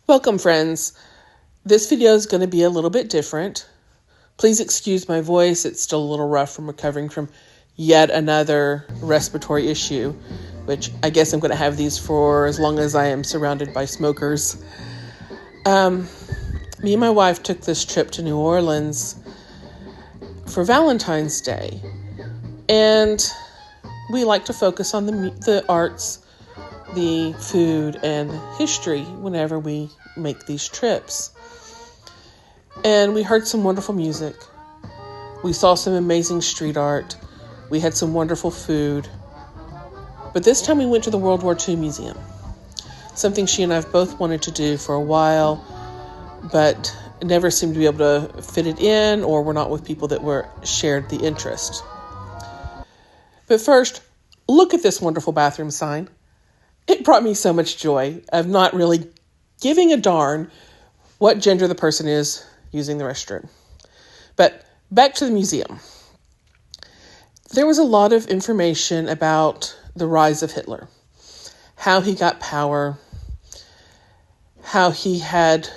Welcome, friends. This video is going to be a little bit different. Please excuse my voice. It's still a little rough from recovering from yet another respiratory issue, which I guess I'm going to have these for as long as I am surrounded by smokers. Me and my wife took this trip to New Orleans for Valentine's Day, and we like to focus on the arts, the food, and history whenever we make these trips. And we heard some wonderful music. We saw some amazing street art. We had some wonderful food. But this time we went to the World War II Museum. Something she and I have both wanted to do for a while, but never seemed to be able to fit it in, or were not with people that shared the interest. But first, look at this wonderful bathroom sign. It brought me so much joy of not really giving a darn what gender the person is using the restroom. But back to the museum. There was a lot of information about the rise of Hitler, how he got power, how he had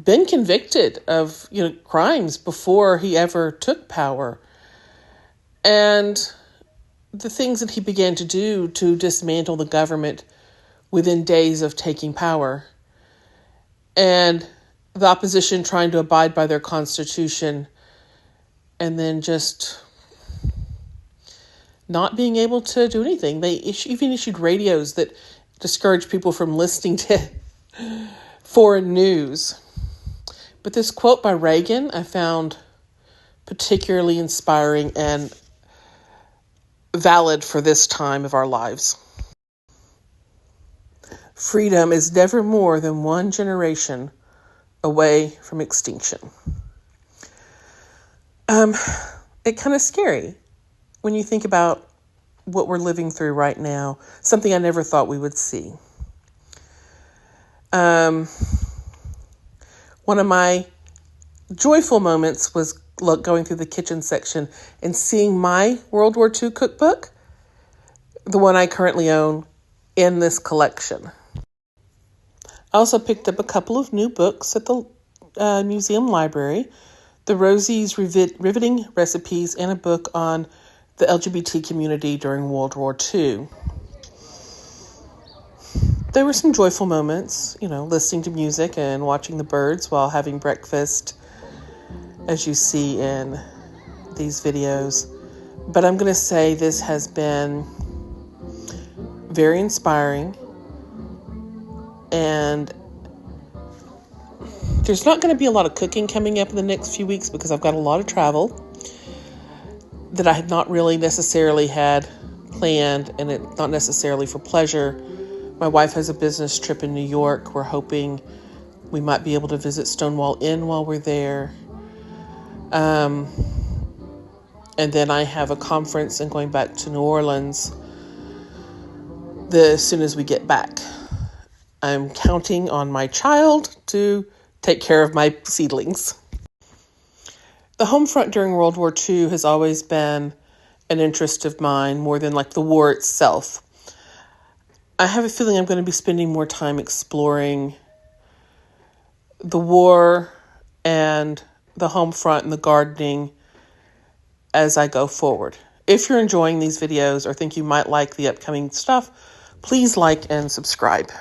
been convicted of crimes before he ever took power, and the things that he began to do to dismantle the government within days of taking power, and the opposition trying to abide by their constitution and then just not being able to do anything. They even issued radios that discouraged people from listening to foreign news. But this quote by Reagan I found particularly inspiring and valid for this time of our lives. Freedom is never more than one generation away from extinction. It's kind of scary when you think about what we're living through right now, something I never thought we would see. One of my joyful moments was going through the kitchen section and seeing my World War II cookbook, the one I currently own, in this collection. I also picked up a couple of new books at the museum library, the Rosie's Riveting Recipes, and a book on the LGBT community during World War II. There were some joyful moments, listening to music and watching the birds while having breakfast, as you see in these videos. But I'm going to say this has been very inspiring, and there's not going to be a lot of cooking coming up in the next few weeks because I've got a lot of travel that I had not really necessarily had planned, and it's not necessarily for pleasure. My wife has a business trip in New York. We're hoping we might be able to visit Stonewall Inn while we're there. And then I have a conference and going back to New Orleans as soon as we get back. I'm counting on my child to take care of my seedlings. The home front during World War II has always been an interest of mine, more than like the war itself. I have a feeling I'm going to be spending more time exploring the war and the home front and the gardening as I go forward. If you're enjoying these videos or think you might like the upcoming stuff, please like and subscribe.